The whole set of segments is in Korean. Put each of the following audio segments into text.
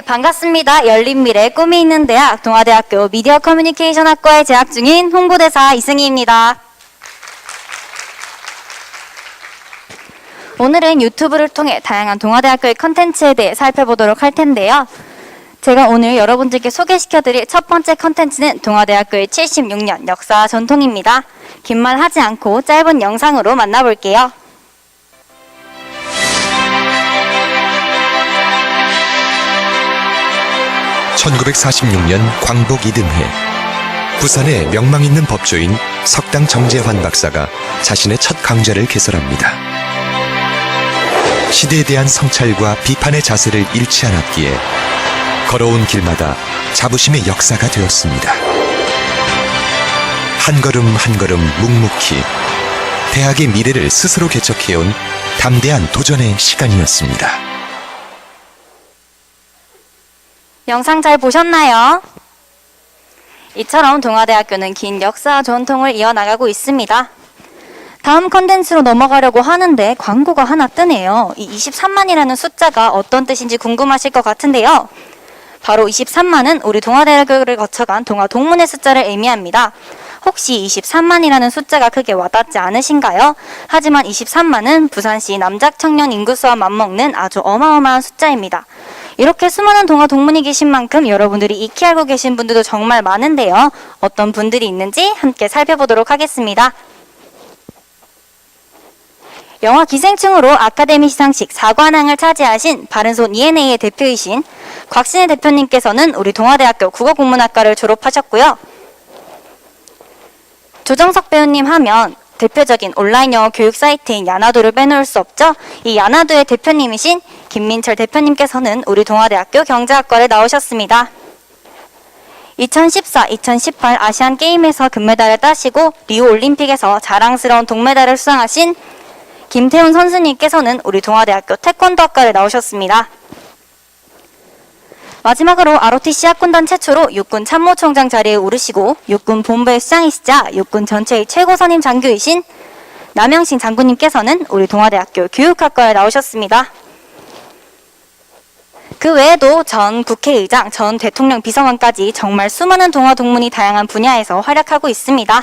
반갑습니다. 열린미래 꿈이 있는 대학 동아대학교 미디어 커뮤니케이션 학과에 재학 중인 홍보대사 이승희입니다. 오늘은 유튜브를 통해 다양한 동아대학교의 컨텐츠에 대해 살펴보도록 할 텐데요. 제가 오늘 여러분들께 소개시켜드릴 첫 번째 컨텐츠는 동아대학교의 76년 역사와 전통입니다. 긴 말 하지 않고 짧은 영상으로 만나볼게요. (1946년) 광복 이듬해 부산의 명망 있는 법조인 석당 정재환 박사가 자신의 첫 강좌를 개설합니다. 시대에 대한 성찰과 비판의 자세를 잃지 않았기에 걸어온 길마다 자부심의 역사가 되었습니다. 한 걸음 한 걸음 묵묵히 대학의 미래를 스스로 개척해온 담대한 도전의 시간이었습니다. 영상 잘 보셨나요? 이처럼 동아대학교는 긴 역사와 전통을 이어나가고 있습니다. 다음 컨텐츠로 넘어가려고 하는데 광고가 하나 뜨네요. 이 23만이라는 숫자가 어떤 뜻인지 궁금하실 것 같은데요. 바로 23만은 우리 동아대학교를 거쳐간 동아 동문의 숫자를 의미합니다. 혹시 23만이라는 숫자가 크게 와닿지 않으신가요? 하지만 23만은 부산시 남작 청년 인구수와 맞먹는 아주 어마어마한 숫자입니다. 이렇게 수많은 동아 동문이 계신 만큼 여러분들이 익히 알고 계신 분들도 정말 많은데요. 어떤 분들이 있는지 함께 살펴보도록 하겠습니다. 영화 기생충으로 아카데미 시상식 4관왕을 차지하신 바른손 ENA의 대표이신 곽신혜 대표님께서는 우리 동아대학교 국어국문학과를 졸업하셨고요. 조정석 배우님 하면 대표적인 온라인 영어 교육 사이트인 야나두를 빼놓을 수 없죠. 이 야나두의 대표님이신 김민철 대표님께서는 우리 동아대학교 경제학과를 나오셨습니다. 2014, 2018 아시안게임에서 금메달을 따시고 리우 올림픽에서 자랑스러운 동메달을 수상하신 김태훈 선수님께서는 우리 동아대학교 태권도학과를 나오셨습니다. 마지막으로 ROTC 학군단 최초로 육군 참모총장 자리에 오르시고 육군 본부의 수장이시자 육군 전체의 최고 선임 장교이신 남영신 장군님께서는 우리 동아대학교 교육학과에 나오셨습니다. 그 외에도 전 국회의장, 전 대통령 비서관까지 정말 수많은 동아 동문이 다양한 분야에서 활약하고 있습니다.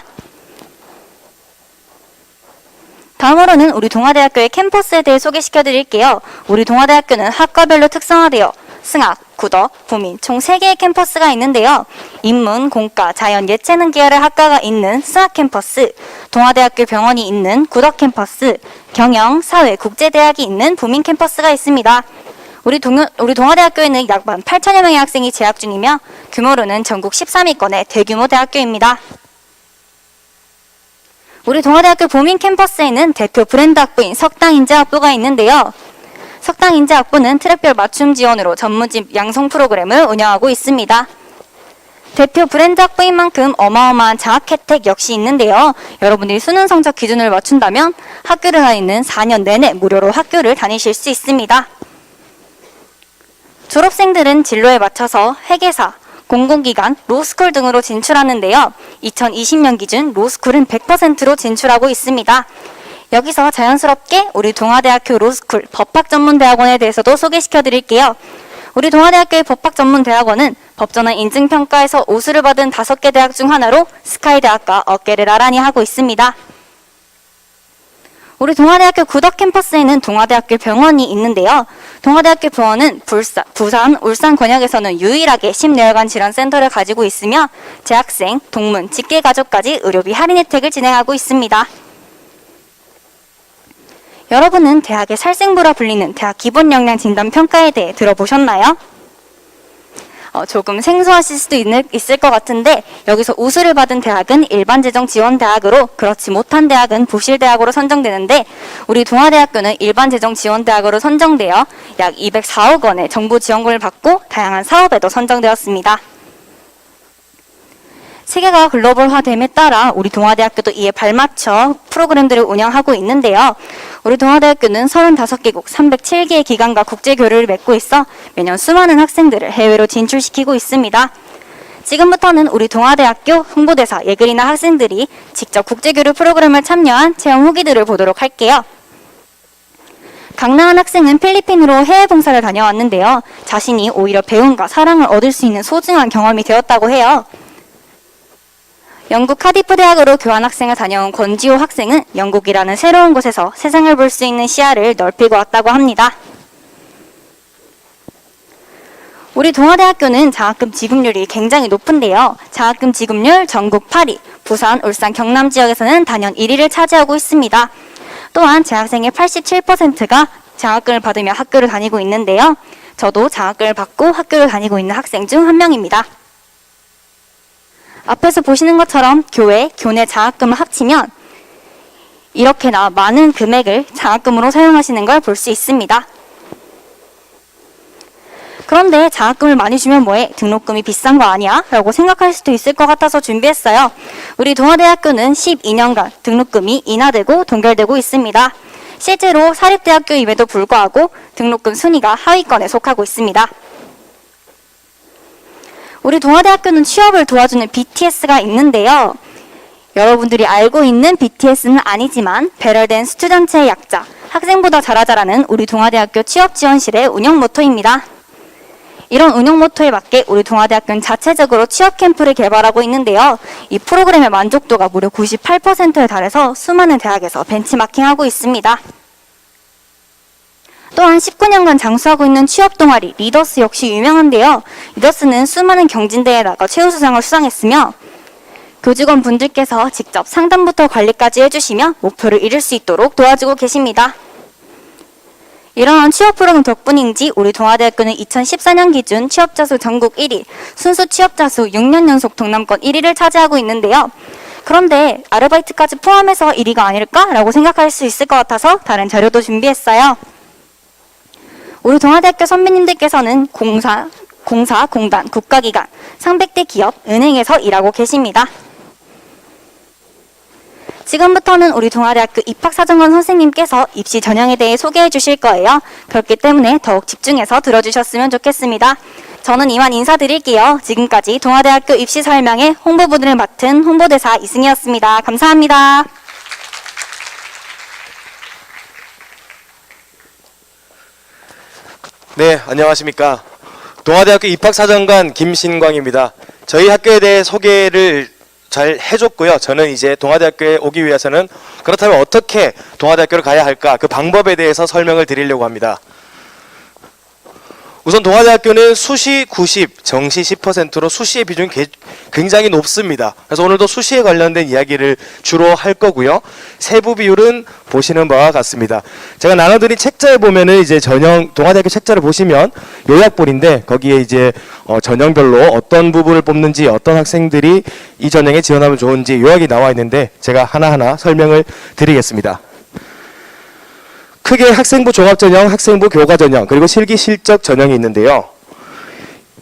다음으로는 우리 동아대학교의 캠퍼스에 대해 소개시켜드릴게요. 우리 동아대학교는 학과별로 특성화되어 승학, 구덕, 부민 총 3개의 캠퍼스가 있는데요. 인문, 공과, 자연, 예체능 계열의 학과가 있는 승학 캠퍼스, 동아대학교 병원이 있는 구덕 캠퍼스, 경영, 사회, 국제대학이 있는 부민 캠퍼스가 있습니다. 우리 동아대학교에는 약 8천여 명의 학생이 재학 중이며 규모로는 전국 13위권의 대규모 대학교입니다. 우리 동아대학교 부민 캠퍼스에는 대표 브랜드 학부인 석당인재학부가 있는데요. 석당인재학부는 트랙별 맞춤 지원으로 전문직 양성 프로그램을 운영하고 있습니다. 대표 브랜드 학부인 만큼 어마어마한 장학 혜택 역시 있는데요. 여러분들이 수능 성적 기준을 맞춘다면 학교를 다니는 4년 내내 무료로 학교를 다니실 수 있습니다. 졸업생들은 진로에 맞춰서 회계사, 공공기관, 로스쿨 등으로 진출하는데요. 2020년 기준 로스쿨은 100%로 진출하고 있습니다. 여기서 자연스럽게 우리 동아대학교 로스쿨 법학전문대학원에 대해서도 소개시켜드릴게요. 우리 동아대학교의 법학전문대학원은 법전환 인증평가에서 우수를 받은 5개 대학 중 하나로 스카이대학과 어깨를 나란히 하고 있습니다. 우리 동아대학교 구덕 캠퍼스에는 동아대학교 병원이 있는데요. 동아대학교 병원은 부산, 울산 권역에서는 유일하게 10여여간 질환센터를 가지고 있으며 재학생, 동문, 직계가족까지 의료비 할인 혜택을 진행하고 있습니다. 여러분은 대학의 살생부라 불리는 대학 기본역량 진단 평가에 대해 들어보셨나요? 조금 생소하실 수도 있을 것 같은데 여기서 우수를 받은 대학은 일반재정지원대학으로 그렇지 못한 대학은 부실대학으로 선정되는데 우리 동아대학교는 일반재정지원대학으로 선정되어 약 204억 원의 정부 지원금을 받고 다양한 사업에도 선정되었습니다. 세계가 글로벌화됨에 따라 우리 동아대학교도 이에 발맞춰 프로그램들을 운영하고 있는데요. 우리 동아대학교는 35개국 307개의 기관과 국제교류를 맺고 있어 매년 수많은 학생들을 해외로 진출시키고 있습니다. 지금부터는 우리 동아대학교 홍보대사 예글이나 학생들이 직접 국제교류 프로그램을 참여한 체험 후기들을 보도록 할게요. 강나은 학생은 필리핀으로 해외 봉사를 다녀왔는데요. 자신이 오히려 배움과 사랑을 얻을 수 있는 소중한 경험이 되었다고 해요. 영국 카디프 대학으로 교환학생을 다녀온 권지호 학생은 영국이라는 새로운 곳에서 세상을 볼 수 있는 시야를 넓히고 왔다고 합니다. 우리 동아대학교는 장학금 지급률이 굉장히 높은데요. 장학금 지급률 전국 8위, 부산, 울산, 경남 지역에서는 단연 1위를 차지하고 있습니다. 또한 재학생의 87%가 장학금을 받으며 학교를 다니고 있는데요. 저도 장학금을 받고 학교를 다니고 있는 학생 중 한 명입니다. 앞에서 보시는 것처럼 교회, 교내 장학금을 합치면 이렇게나 많은 금액을 장학금으로 사용하시는 걸 볼 수 있습니다. 그런데 장학금을 많이 주면 뭐해? 등록금이 비싼 거 아니야? 라고 생각할 수도 있을 것 같아서 준비했어요. 우리 동아대학교는 12년간 등록금이 인하되고 동결되고 있습니다. 실제로 사립대학교임에도 불구하고 등록금 순위가 하위권에 속하고 있습니다. 우리 동아대학교는 취업을 도와주는 BTS가 있는데요. 여러분들이 알고 있는 BTS는 아니지만 배럴된 스튜던트의 약자, 학생보다 잘하자라는 우리 동아대학교 취업지원실의 운영 모토입니다. 이런 운영 모토에 맞게 우리 동아대학교는 자체적으로 취업 캠프를 개발하고 있는데요. 이 프로그램의 만족도가 무려 98%에 달해서 수많은 대학에서 벤치마킹하고 있습니다. 또한 19년간 장수하고 있는 취업 동아리 리더스 역시 유명한데요. 리더스는 수많은 경진대회에 나가 최우수상을 수상했으며 교직원 분들께서 직접 상담부터 관리까지 해주시며 목표를 이룰 수 있도록 도와주고 계십니다. 이러한 취업 프로그램 덕분인지 우리 동아대학교는 2014년 기준 취업자 수 전국 1위, 순수 취업자 수 6년 연속 동남권 1위를 차지하고 있는데요. 그런데 아르바이트까지 포함해서 1위가 아닐까라고 생각할 수 있을 것 같아서 다른 자료도 준비했어요. 우리 동아대학교 선배님들께서는 공사, 공단, 국가기관, 상백대 기업, 은행에서 일하고 계십니다. 지금부터는 우리 동아대학교 입학사정관 선생님께서 입시 전형에 대해 소개해 주실 거예요. 그렇기 때문에 더욱 집중해서 들어주셨으면 좋겠습니다. 저는 이만 인사드릴게요. 지금까지 동아대학교 입시 설명회 홍보부를 맡은 홍보대사 이승희였습니다. 감사합니다. 네, 안녕하십니까. 동아대학교 입학사정관 김신광입니다. 저희 학교에 대해 소개를 잘 해줬고요. 저는 이제 동아대학교에 오기 위해서는 그렇다면 어떻게 동아대학교를 가야 할까? 그 방법에 대해서 설명을 드리려고 합니다. 우선 동아대학교는 수시 90, 정시 10%로 수시의 비중이 굉장히 높습니다. 그래서 오늘도 수시에 관련된 이야기를 주로 할 거고요. 세부 비율은 보시는 바와 같습니다. 제가 나눠드린 책자에 보면은 이제 동아대학교 책자를 보시면 요약본인데 거기에 이제 전형별로 어떤 부분을 뽑는지 어떤 학생들이 이 전형에 지원하면 좋은지 요약이 나와 있는데 제가 하나하나 설명을 드리겠습니다. 크게 학생부 종합전형, 학생부 교과전형, 그리고 실기 실적 전형이 있는데요.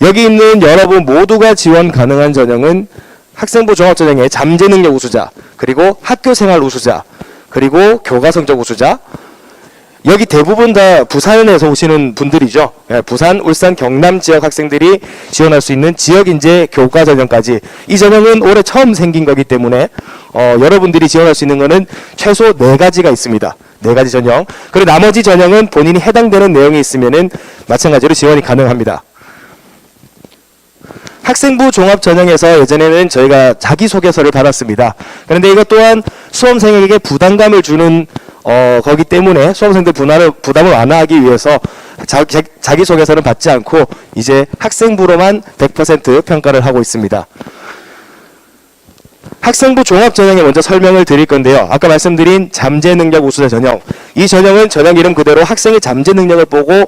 여기 있는 여러분 모두가 지원 가능한 전형은 학생부 종합전형의 잠재능력 우수자, 그리고 학교생활 우수자, 그리고 교과성적 우수자. 여기 대부분 다 부산에서 오시는 분들이죠. 부산, 울산, 경남 지역 학생들이 지원할 수 있는 지역인재 교과전형까지. 이 전형은 올해 처음 생긴 거기 때문에 여러분들이 지원할 수 있는 거는 최소 4가지가 있습니다. 4가지 전형. 그리고 나머지 전형은 본인이 해당되는 내용이 있으면은 마찬가지로 지원이 가능합니다. 학생부 종합전형에서 예전에는 저희가 자기소개서를 받았습니다. 그런데 이것 또한 수험생에게 부담감을 주는 거기 때문에 수험생들 부담을 완화하기 위해서 자기소개서는 받지 않고 이제 학생부로만 100% 평가를 하고 있습니다. 학생부 종합전형에 먼저 설명을 드릴 건데요. 아까 말씀드린 잠재능력 우수자 전형. 이 전형은 전형 이름 그대로 학생의 잠재능력을 보고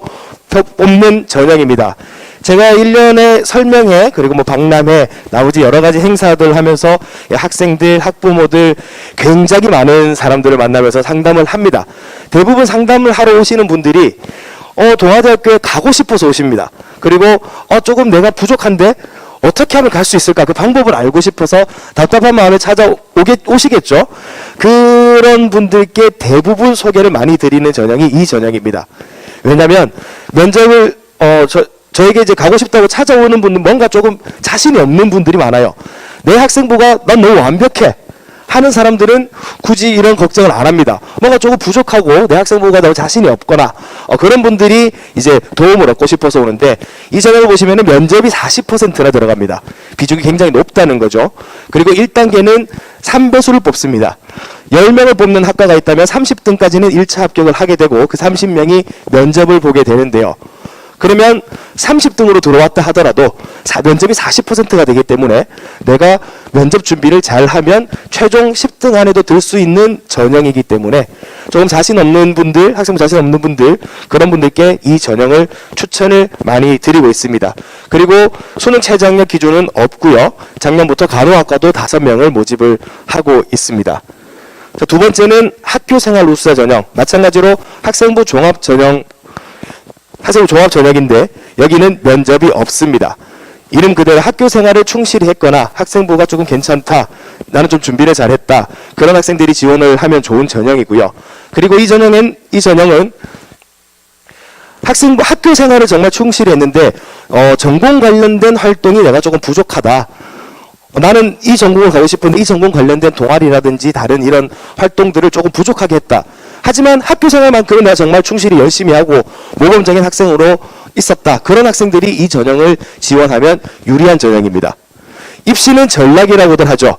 뽑는 전형입니다. 제가 1년에 설명회 그리고 박람회 나머지 여러 가지 행사들 하면서 학생들, 학부모들 굉장히 많은 사람들을 만나면서 상담을 합니다. 대부분 상담을 하러 오시는 분들이 동아대학교에 가고 싶어서 오십니다. 그리고 조금 내가 부족한데 어떻게 하면 갈 수 있을까? 그 방법을 알고 싶어서 답답한 마음에 오시겠죠? 그런 분들께 대부분 소개를 많이 드리는 전형이 이 전형입니다. 왜냐하면 면접을 저에게 이제 가고 싶다고 찾아오는 분은 뭔가 조금 자신이 없는 분들이 많아요. 내 학생부가 난 너무 완벽해. 하는 사람들은 굳이 이런 걱정을 안 합니다. 뭔가 조금 부족하고 내 학생부가 너무 자신이 없거나 그런 분들이 이제 도움을 얻고 싶어서 오는데, 이 전형을 보시면은 면접이 40%나 들어갑니다. 비중이 굉장히 높다는 거죠. 그리고 1단계는 3배수를 뽑습니다. 10명을 뽑는 학과가 있다면 30등까지는 1차 합격을 하게 되고 그 30명이 면접을 보게 되는데요. 그러면 30등으로 들어왔다 하더라도 면접이 40%가 되기 때문에 내가 면접 준비를 잘하면 최종 10등 안에도 들 수 있는 전형이기 때문에 조금 자신 없는 분들, 학생부 자신 없는 분들, 그런 분들께 이 전형을 추천을 많이 드리고 있습니다. 그리고 수능 최저학력 기준은 없고요. 작년부터 간호학과도 5명을 모집을 하고 있습니다. 자, 두 번째는 학교생활 우수자 전형. 마찬가지로 학생부 종합 전형인데 여기는 면접이 없습니다. 이름 그대로 학교 생활을 충실히 했거나 학생부가 조금 괜찮다, 나는 좀 준비를 잘했다, 그런 학생들이 지원을 하면 좋은 전형이고요. 그리고 이 전형은 학생부 학교 생활을 정말 충실히 했는데 전공 관련된 활동이 내가 조금 부족하다, 나는 이 전공을 가고 싶은데 이 전공 관련된 동아리라든지 다른 이런 활동들을 조금 부족하게 했다. 하지만 학교 생활만큼은 내가 정말 충실히 열심히 하고 모범적인 학생으로 있었다. 그런 학생들이 이 전형을 지원하면 유리한 전형입니다. 입시는 전략이라고들 하죠.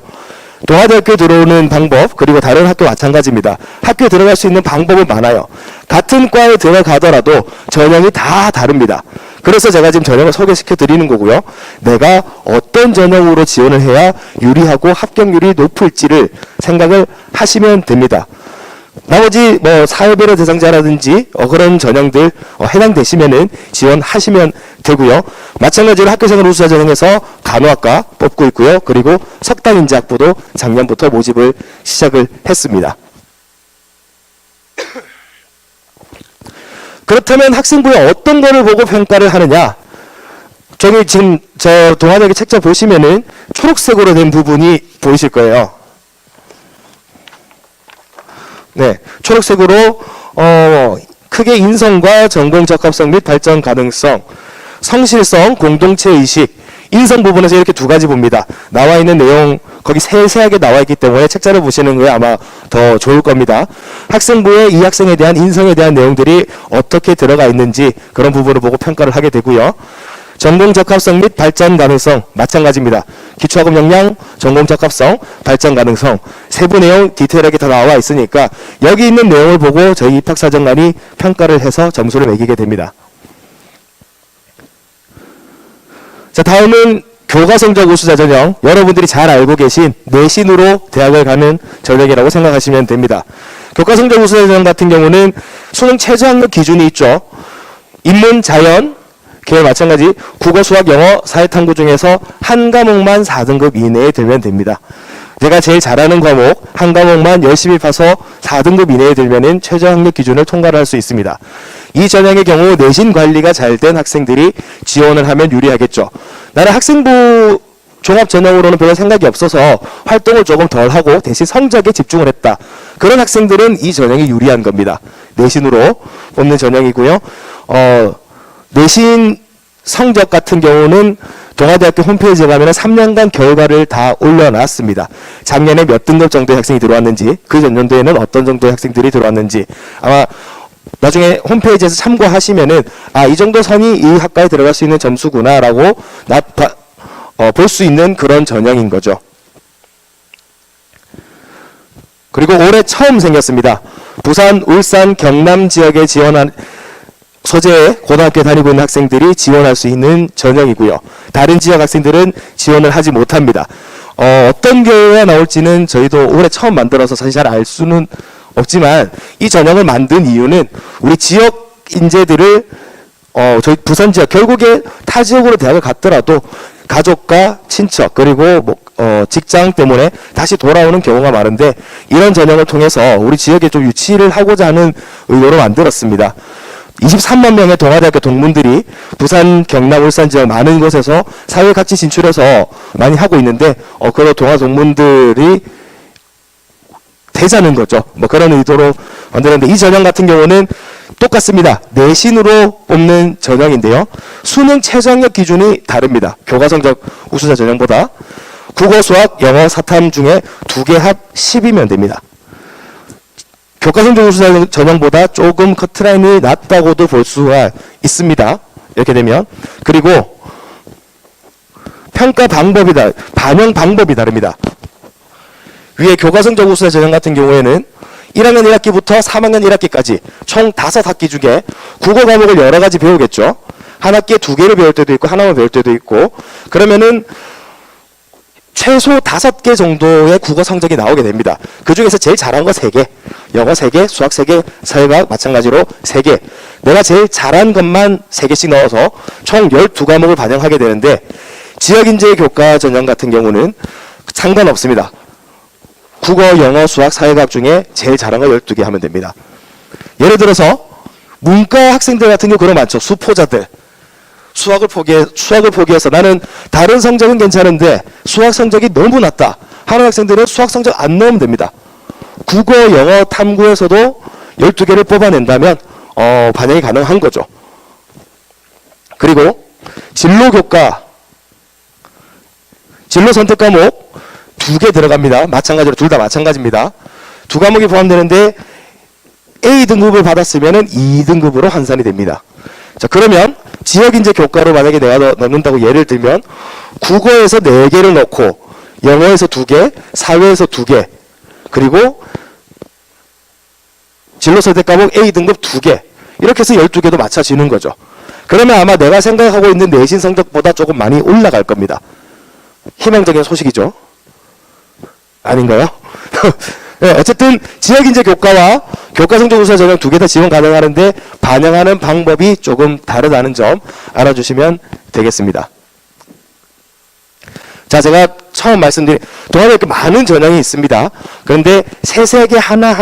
동아대학교에 들어오는 방법, 그리고 다른 학교 마찬가지입니다. 학교에 들어갈 수 있는 방법은 많아요. 같은 과에 들어가더라도 전형이 다 다릅니다. 그래서 제가 지금 전형을 소개시켜 드리는 거고요. 내가 어떤 전형으로 지원을 해야 유리하고 합격률이 높을지를 생각을 하시면 됩니다. 나머지 사회배려 대상자라든지 그런 전형들 해당되시면은 지원하시면 되고요. 마찬가지로 학교생활 우수자 전형에서 간호학과 뽑고 있고요. 그리고 석당인재학부도 작년부터 모집을 시작을 했습니다. 그렇다면 학생부에 어떤 거를 보고 평가를 하느냐? 저기 지금 저 동아대학교 책자 보시면은 초록색으로 된 부분이 보이실 거예요. 네, 초록색으로 크게 인성과 전공 적합성 및 발전 가능성, 성실성, 공동체 의식, 인성 부분에서 이렇게 두 가지 봅니다. 나와 있는 내용 거기 세세하게 나와 있기 때문에 책자를 보시는 게 아마 더 좋을 겁니다. 학생부에 이 학생에 대한 인성에 대한 내용들이 어떻게 들어가 있는지 그런 부분을 보고 평가를 하게 되고요. 전공 적합성 및 발전 가능성 마찬가지입니다. 기초학업 역량, 전공 적합성, 발전 가능성 세부 내용 디테일하게 다 나와 있으니까 여기 있는 내용을 보고 저희 입학사정관이 평가를 해서 점수를 매기게 됩니다. 자, 다음은 교과성적 우수자 전형. 여러분들이 잘 알고 계신 내신으로 대학을 가는 전형이라고 생각하시면 됩니다. 교과성적 우수자 전형 같은 경우는 수능 최저학력 기준이 있죠. 인문, 자연, 걔 마찬가지 국어, 수학, 영어, 사회탐구 중에서 한 과목만 4등급 이내에 들면 됩니다. 제가 제일 잘하는 과목 한 과목만 열심히 봐서 4등급 이내에 들면은 최저학력 기준을 통과를 할 수 있습니다. 이 전형의 경우 내신 관리가 잘 된 학생들이 지원을 하면 유리하겠죠. 나는 학생부 종합 전형으로는 별로 생각이 없어서 활동을 조금 덜 하고 대신 성적에 집중을 했다. 그런 학생들은 이 전형이 유리한 겁니다. 내신으로 뽑는 전형이고요. 내신 성적 같은 경우는 동아대학교 홈페이지에 가면 3년간 결과를 다 올려놨습니다. 작년에 몇 등급 정도의 학생이 들어왔는지, 그 전년도에는 어떤 정도의 학생들이 들어왔는지 아마 나중에 홈페이지에서 참고하시면은 이 정도 선이 이 학과에 들어갈 수 있는 점수구나라고 볼 수 있는 그런 전형인 거죠. 그리고 올해 처음 생겼습니다. 부산, 울산, 경남 지역에 지원한 소재의 고등학교에 다니고 있는 학생들이 지원할 수 있는 전형이고요. 다른 지역 학생들은 지원을 하지 못합니다. 어떤 교회가 나올지는 저희도 올해 처음 만들어서 사실 잘 알 수는 없지만 이 전형을 만든 이유는 우리 지역 인재들을 저희 부산 지역, 결국에 타 지역으로 대학을 갔더라도 가족과 친척 그리고 직장 때문에 다시 돌아오는 경우가 많은데 이런 전형을 통해서 우리 지역에 좀 유치를 하고자 하는 의도로 만들었습니다. 23만 명의 동아대학교 동문들이 부산, 경남, 울산 지역 많은 곳에서 사회 같이 진출해서 많이 하고 있는데 그런 동아 동문들이 되자는 거죠. 그런 의도로 만드는데 이 전형 같은 경우는 똑같습니다. 내신으로 뽑는 전형인데요. 수능 최저학력 기준이 다릅니다. 교과성적 우수자 전형보다 국어, 수학, 영어, 사탐 중에 2개 합 10이면 됩니다. 교과성 우수자 전형보다 조금 커트라인이 낮다고도 볼 수가 있습니다. 이렇게 되면. 그리고 평가 방법이 반영 방법이 다릅니다. 위에 교과성적 우수자 전형 같은 경우에는 1학년 1학기부터 3학년 1학기까지 총 5학기 중에 국어 과목을 여러 가지 배우겠죠. 한 학기에 2개를 배울 때도 있고 하나만 배울 때도 있고, 그러면은 최소 5개 정도의 국어 성적이 나오게 됩니다. 그 중에서 제일 잘한 거 3개, 영어 3개, 수학 3개, 사회과학 마찬가지로 3개. 내가 제일 잘한 것만 3개씩 넣어서 총 12과목을 반영하게 되는데, 지역인재 교과 전형 같은 경우는 상관없습니다. 국어, 영어, 수학, 사회과학 중에 제일 잘한 거 12개 하면 됩니다. 예를 들어서 문과 학생들 같은 경우 그런 많죠. 수포자들. 수학을 포기해서 나는 다른 성적은 괜찮은데 수학 성적이 너무 낮다 하는 학생들은 수학 성적 안 넣으면 됩니다. 국어, 영어, 탐구에서도 12개를 뽑아낸다면 반영이 가능한 거죠. 그리고 진로 교과, 진로 선택 과목 2개 들어갑니다. 마찬가지로 둘 다 마찬가지입니다. 2과목이 포함되는데 A등급을 받았으면 2등급으로 환산이 됩니다. 자, 그러면 지역인재 교과로 만약에 내가 넣는다고 예를 들면 국어에서 4개를 넣고 영어에서 2개, 사회에서 2개, 그리고 진로선택 과목 A등급 2개, 이렇게 해서 12개도 맞춰지는 거죠. 그러면 아마 내가 생각하고 있는 내신 성적보다 조금 많이 올라갈 겁니다. 희망적인 소식이죠. 아닌가요? 네, 어쨌든 지역인재 교과와 교과성적 우수자 전형 2개 다 지원 가능하는데 반영하는 방법이 조금 다르다는 점 알아주시면 되겠습니다. 자, 제가 처음 말씀드린 동아리에 이렇게 많은 전형이 있습니다. 그런데 세세하게 하나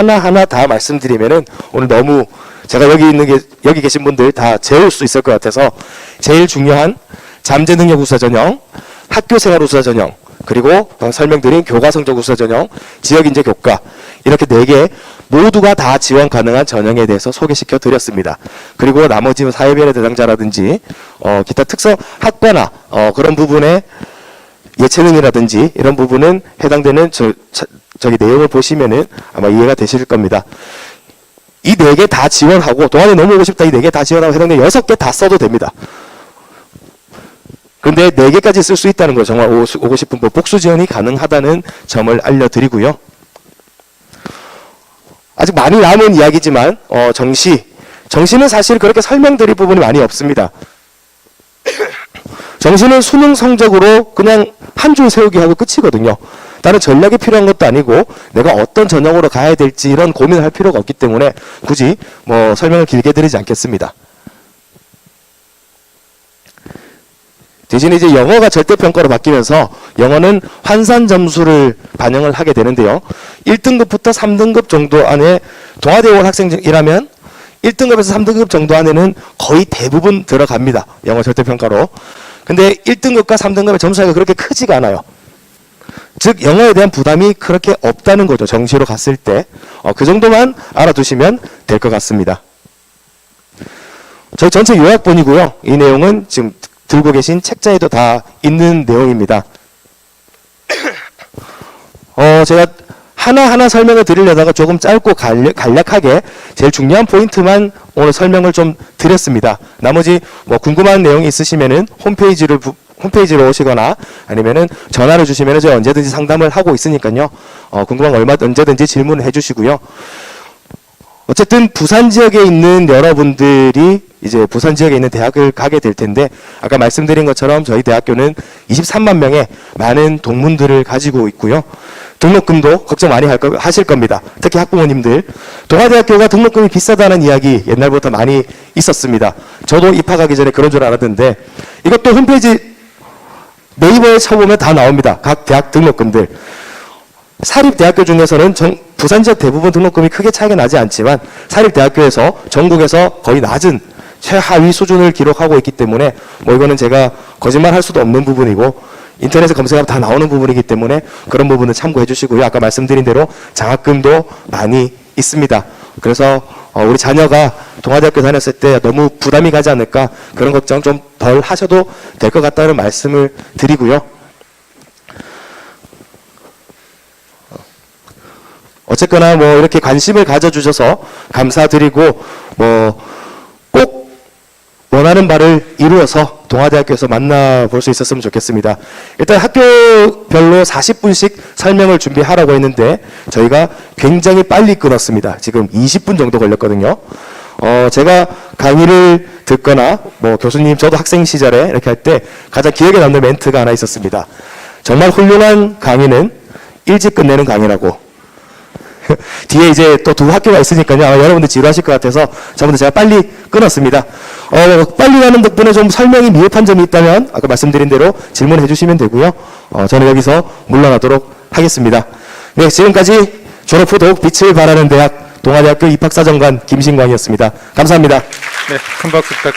다 말씀드리면은 오늘 너무 제가 여기 계신 분들 다 재울 수 있을 것 같아서 제일 중요한 잠재능력 우수자 전형, 학교생활 우수자 전형, 그리고 설명드린 교과성적 우수자 전형, 지역인재 교과, 이렇게 4개 모두가 다 지원 가능한 전형에 대해서 소개시켜 드렸습니다. 그리고 나머지 사회변화 대상자라든지 기타 특성 학과나 그런 부분에 예체능이라든지 이런 부분은 해당되는 저기 내용을 보시면은 아마 이해가 되실 겁니다. 이 4개 다 지원하고 동아리 넘어오고 싶다, 이 4개 다 지원하고 해당되는 6개 다 써도 됩니다. 근데 4개까지 쓸 수 있다는 거, 정말 오고 싶은 복수 지원이 가능하다는 점을 알려드리고요. 아직 많이 남은 이야기지만 정시는 사실 그렇게 설명드릴 부분이 많이 없습니다. 정시는 수능 성적으로 그냥 한 줄 세우기 하고 끝이거든요. 다른 전략이 필요한 것도 아니고 내가 어떤 전형으로 가야 될지 이런 고민을 할 필요가 없기 때문에 굳이 설명을 길게 드리지 않겠습니다. 대신에 이제 영어가 절대평가로 바뀌면서 영어는 환산 점수를 반영을 하게 되는데요. 1등급부터 3등급 정도 안에 동아대에 온 학생이라면 1등급에서 3등급 정도 안에는 거의 대부분 들어갑니다. 영어 절대평가로. 근데 1등급과 3등급의 점수 차이가 그렇게 크지가 않아요. 즉 영어에 대한 부담이 그렇게 없다는 거죠. 정시로 갔을 때. 그 정도만 알아두시면 될 것 같습니다. 저희 전체 요약본이고요. 이 내용은 지금 들고 계신 책자에도 다 있는 내용입니다. 제가 하나하나 설명을 드리려다가 조금 짧고 간략하게 제일 중요한 포인트만 오늘 설명을 좀 드렸습니다. 나머지 궁금한 내용이 있으시면은 홈페이지로 오시거나 아니면은 전화를 주시면은 제가 언제든지 상담을 하고 있으니까요. 궁금한 거 언제든지 질문을 해주시고요. 어쨌든 부산 지역에 있는 여러분들이 이제 부산 지역에 있는 대학을 가게 될 텐데 아까 말씀드린 것처럼 저희 대학교는 23만 명의 많은 동문들을 가지고 있고요. 등록금도 걱정 많이 하실 겁니다. 특히 학부모님들. 동아대학교가 등록금이 비싸다는 이야기 옛날부터 많이 있었습니다. 저도 입학하기 전에 그런 줄 알았는데 이것도 홈페이지 네이버에 쳐보면 다 나옵니다. 각 대학 등록금들. 사립대학교 중에서는 부산 지역 대부분 등록금이 크게 차이가 나지 않지만 사립대학교에서 전국에서 거의 낮은 최하위 수준을 기록하고 있기 때문에 이거는 제가 거짓말할 수도 없는 부분이고 인터넷에 검색하면 다 나오는 부분이기 때문에 그런 부분은 참고해 주시고요. 아까 말씀드린 대로 장학금도 많이 있습니다. 그래서 우리 자녀가 동아대학교 다녔을 때 너무 부담이 가지 않을까 그런 걱정 좀 덜 하셔도 될 것 같다는 말씀을 드리고요. 어쨌거나 뭐 이렇게 관심을 가져주셔서 감사드리고 꼭 원하는 바를 이루어서 동아대학교에서 만나볼 수 있었으면 좋겠습니다. 일단 학교별로 40분씩 설명을 준비하라고 했는데 저희가 굉장히 빨리 끊었습니다. 지금 20분 정도 걸렸거든요. 제가 강의를 듣거나 뭐 교수님 저도 학생 시절에 이렇게 할 때 가장 기억에 남는 멘트가 하나 있었습니다. 정말 훌륭한 강의는 일찍 끝내는 강의라고. 뒤에 이제 또 두 학교가 있으니까요. 아마 여러분들 지루하실 것 같아서 저번에 제가 빨리 끊었습니다. 빨리 가는 덕분에 좀 설명이 미흡한 점이 있다면 아까 말씀드린 대로 질문해 주시면 되고요. 저는 여기서 물러나도록 하겠습니다. 네, 지금까지 졸업 후 더욱 빛을 발하는 대학 동아대학교 입학사정관 김신광이었습니다. 감사합니다. 네, 큰 박수 부탁드립니다.